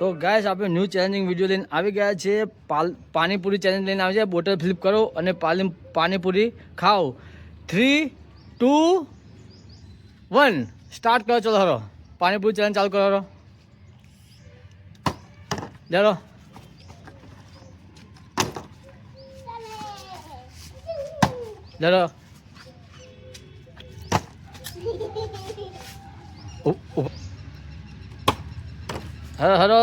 તો ગાઈસ આપણે new challenging video લઈને આવી ગયા છે. પાણીપુરી ચેલેન્જ લઈને આવી છે. બોટલ ફ્લિપ કરો અને પાણીપુરી ખાઓ. 3, 2, 1 સ્ટાર્ટ કરો. ચલો હરો પાણીપુરી ચેલેન્જ ચાલુ કરો. હરો ચાલો. ચાલો હરો હરો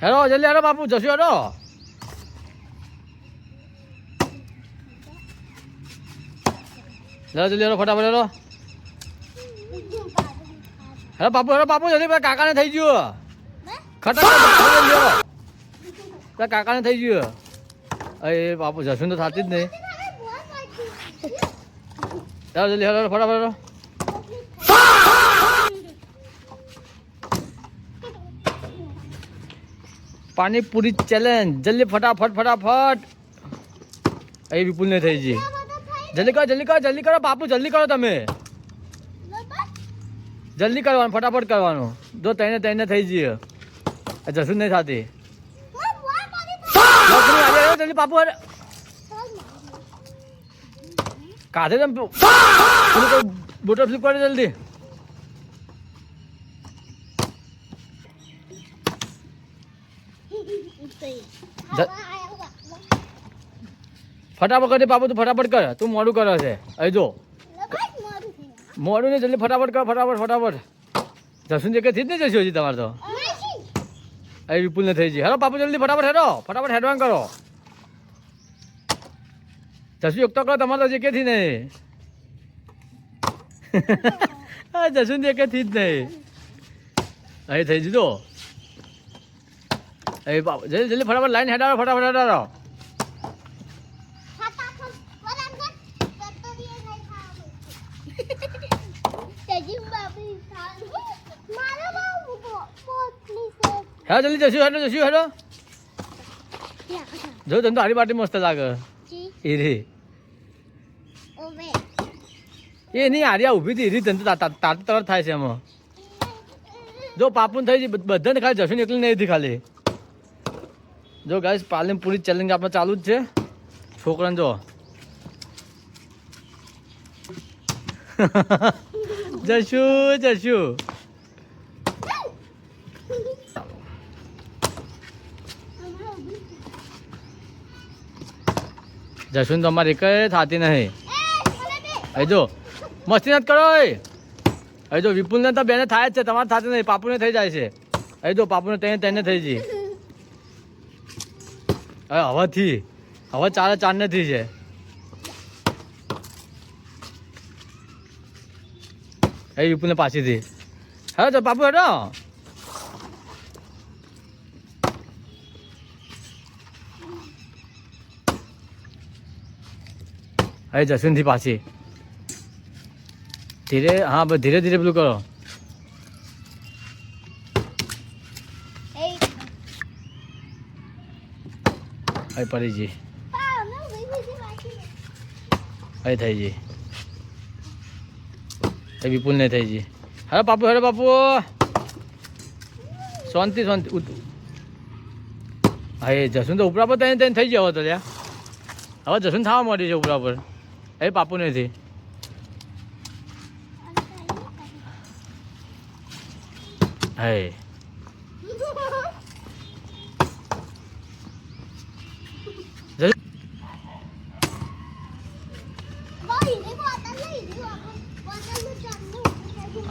હેરો જલ્દી હેરો બાપુ જશું હેરો. હેરો જલ્દી હેરો ફટાફટ હેરો. હેરો બાપુ જલ્દી પેલા કાકાને થઈ ગયું. ખટા કાકાને થઈ ગયું. અરે બાપુ જશું તો થતી જ નહીં. ચાલો જલ્દી હેરો ફટાફટ હેરો. પાણીપુરી ચેલેન્જ જલ્દી ફટાફટ. અહીં વિપુલ ને થઈ ગઈ. જલ્દી કરો બાપુ જલ્દી કરો. તમે જલ્દી કરવાનું ફટાફટ કરવાનું. જો તઈને થઈ જઈએ જશું નહીં થતી. જલ્દી બાપુ કાઢે તમે બોટલ ફ્લિપ કરે જલ્દી. ફટાફટ કરી બાપુ તું ફટાફટ કર. તું મોડું કરે છે. અહીં જો મોડું ને જલ્દી ફટાફટ કર. ફટાફટ જશું કે થી જ નહીં જશું હજી તમારે તો. અહીં વિપુલ ને થઈ ગઈ. હેરો બાપુ જલ્દી ફટાફટ હેરો. ફટાફટ હેડવાન કરો. જશું એક તો કરો તમારે તો જે કે થી નહીં. હા જશું ને કે થી જ નહીં. અહીં થઈ જીધો. અહીં બાપુ જલ્દી ફટાફટ લાઈન હેડારો. ફટાફટ હેડારો. હેલો જલ્દી જશું હેડો. જો તને તો હારી બાટી મસ્ત લાગે. એ રે એ નહીં હારિયા ઊભી હતી. તને તો તાર તરત થાય છે એમાં. જો પાપુન થઈ જાય બધાને ખાલી જશું ને એકલી નહીં હતી ખાલી. જો ગાઈસ પાણીપુરી ચેલેન્જ આપણે ચાલુ જ છે. છોકરાને જો જશું જશું તો અમારે એક થતી નહીં. અહીં જો મસ્તી નથી કરો. અહીં જો વિપુલને તો બેને થાય જ છે. તમારે થતી નહીં. પાપુને થઈ જાય છે. અહીં જો પાપુને તેને થઈ જઈ. હવે ચાર નથી છે. એ વિપુલને પાછીથી હવે તો પાપુ હેડો. હવે જશુનથી પાછી ધીરે. હા બસ ધીરે પેલું કરો. અહીં પડી જી. અહીં થઈ જી. એ વિપુલ ને થઈ જી. હેલો બાપુ શાંતિ. હા એ જશું તો ઉપરા પર તેને થઈ ગયો હતો ત્યાં. હવે જશું થવા માંડી છે ઉપરા પર. એ પાપુ નથી. હે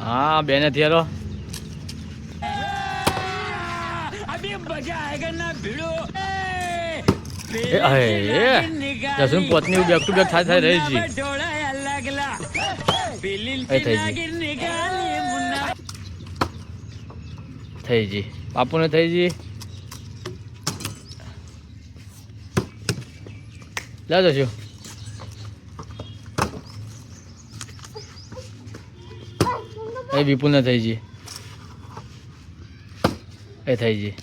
હા બેને થયેલો. જશું પોતની બેક ટુ બેક થાય રહી છે. થઈ જી બાપુને થઈ જી. લે જશું. એ વિપુલ ને થઈ જી. એ થઈ જી.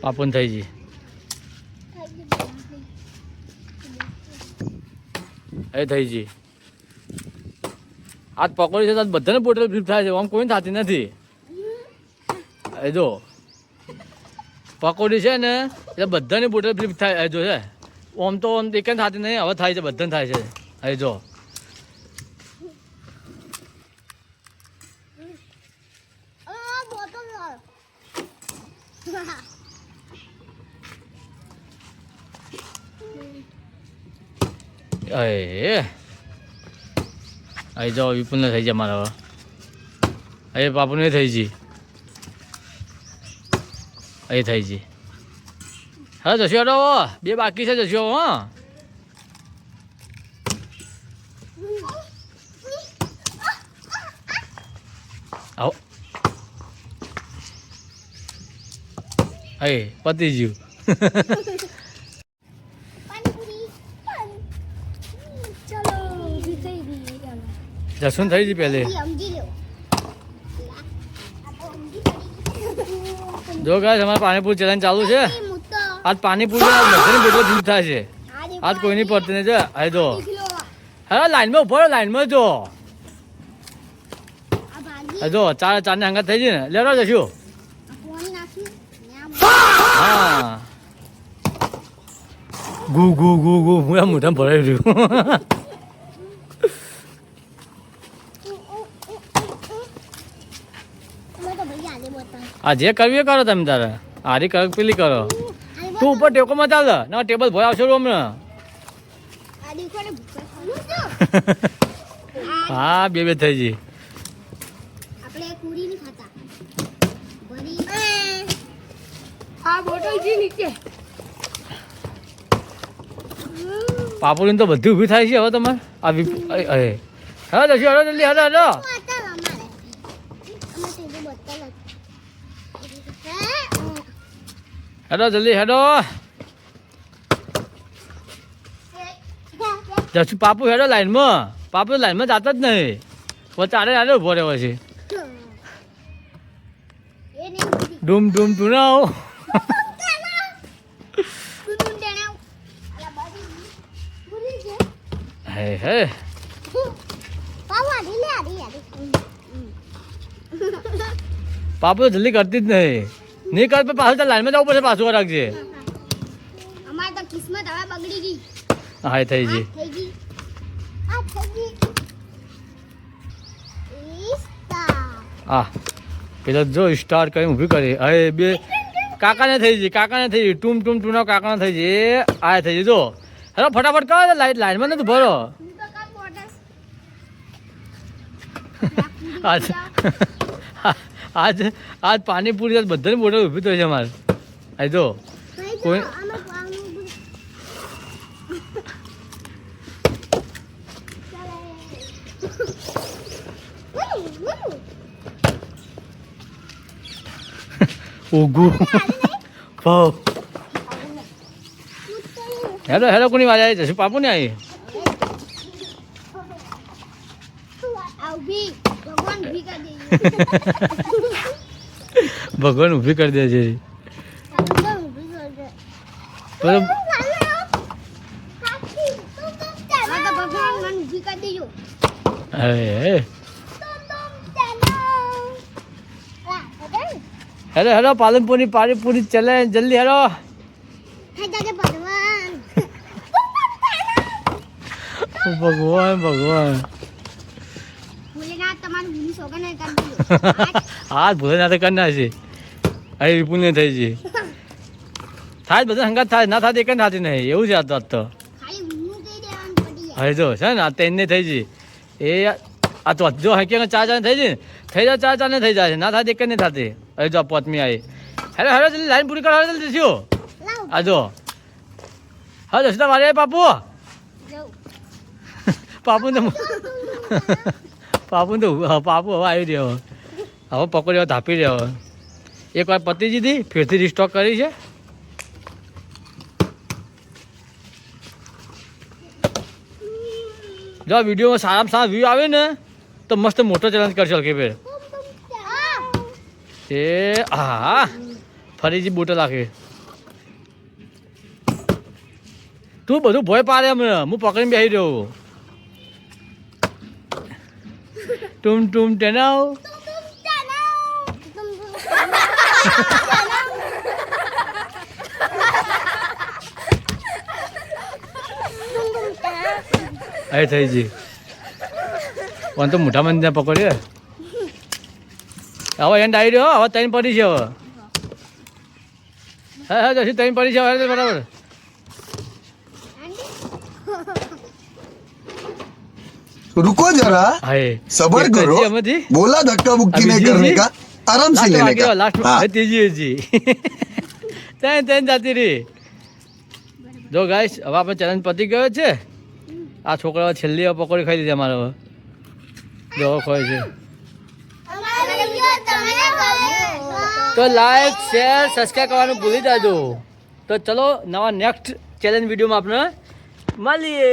પાપુન થઈ ગઈ એ થઈ ગઈ આજ પકોડી છે તો બધાને બોટલ ફ્લિપ થાય છે આમ કોઈ થતી નથી એ જો પકોડી છે ને એટલે બધાની બોટલ ફ્લિપ થાય જો છે આમ તો આમ એક થતી નહીં હવે થાય છે બધાને થાય છે એ જો અહીં જાઓ વિપુલને થઈ જાય મારા હવે પાપુને થઈ ગઈ અહીં થઈ ગઈ હા જશો રો બે બાકી છે જશો હા આવો અહીં પતી ગયું જસુન થઈ ગઈ પહેલે જો ગાઈસ અમારે પાણીપુરી ચેલેન્જ ચાલુ છે આજ પાણીપુરી બધાની બોટલ ફૂલ થાય છે આજ કોઈની પડતી નહીં છે અહીં જો હા લાઈનમાં ઉભો લાઈનમાં જો જો ચારને હંગાત થઈ ગઈ ને લેરો જશું હા ગુ ગુ ગુ ગુ હું મોઢામાં ભરાઈ રહ્યું આ જે કરવી કરો તમે તારે હારી કરો પેલી કરો તું ઉપર ટેકોમાં ચાલ ના ટેબલ ભય આવશો હમણાં હા બે થઈ ગઈ પાપુડી તો બધી ઊભી થાય છે હવે તમારે આ હા જશો હડો જલ્દી હડો હડો હેડો જલ્દી હેડો જશું પાપુ હેડો લાઈનમાં પાપુ લાઈનમાં જાતા જ નહીં વચ્ચે આડે આડે ઉભો રહ્યો છે ડૂમ ડૂમ તું ના હે હે પાપુ તો જલ્દી કરતી જ નહીં કર પાછું લાઈનમાં જવું પડશે પાછું રાખજે અમાર તો કિસ્મત હવે બગડી ગઈ હા થઈ ગઈ હા પેલા જો સ્ટાર કઈ ઊભી કરી હવે બે કાકાને થઈ ગઈ ટૂમ ટૂમ ટૂના કાકાને થઈ ગઈ આ થઈ ગઈ જો હેલો ફટાફટ કરો લાઈનમાં નથી ભરો આજ પાણીપુરી બધાની બોટલ ઊભી થઈ છે અમારે આ જો કોઈ ઓગું ભાવ હેલો હેલો કોની વાત આવી જશે પાપુ ને આવી ભગવાન ઊભી કરી દે છે હેલો હેલો પાલનપુરી પાણીપુરી ચલે જલ્દી હેલો ભગવાન ભગવાન હા ભોલેનાથ કરી નાખશે અહીં વિપુલ ને થઈ છે થાય બધા હંગાત થાય ના થાય એક થતી નહીં એવું છે આ તો હવે જો છે ને આ તેને થઈ છે એ આ તો જો હકી ચાર ચાર થઈ છે થઈ જાય ચાર ચાર ને થઈ જાય ના થાય એક નહીં થતી હવે જો પોતમી આવી હેલો હેલો જલ્દી લાઈન પૂરી કરો જલ્દી શું આ જો હા જશતા મારે પાપુ પાપુ તો પાપુ તો પાપુ હવે આવી રહ્યો હવે પકોડી ધાપી રહ્યો એક વાર પતી દીધી ફેરથી રિસ્ટોક કરી છે જો આ વિડીયોમાં સારામાં સારા વ્યૂ આવે ને તો મસ્ત મોટો ચેલેન્જ કરશો કે ભાઈ એ હા ફરીથી બોટલ રાખે તું બધું ભય પાડે અમને હું પકડીને બેસી રહ્યો ટુમ ટુમ ટેનાવ એ થઈ જી પણ તો મોટા મંદિર પકડ્યો હવે એન્ડ આવી રહ્યો હવે ત્રણ પડી છે હવે હા હા જશે ત્રણ પડી છે હવે બરાબર रुको जरा હા એ सबर એક करो હજી એમાંથી बोला धक्का मुक्की अभी नहीं जी, करने जी। का आराम से लेने का લાસ્ટ हाँ। ત્રીજી હજી ત્રણ ત્રણ જાતી રહી જો ગાઈસ હવે આપણે ચેલેન્જ પતી ગયો છે આ છોકરાઓ છેલ્લી હવે પકોડી ખાઈ લીધી અમારે હવે જો હવે ખોય છે તો લાઈક શેર સબસ્ક્રાઈબ કરવાનું ભૂલી જાજો તો ચલો નવા નેક્સ્ટ ચેલેન્જ વિડીયોમાં આપણે મળીએ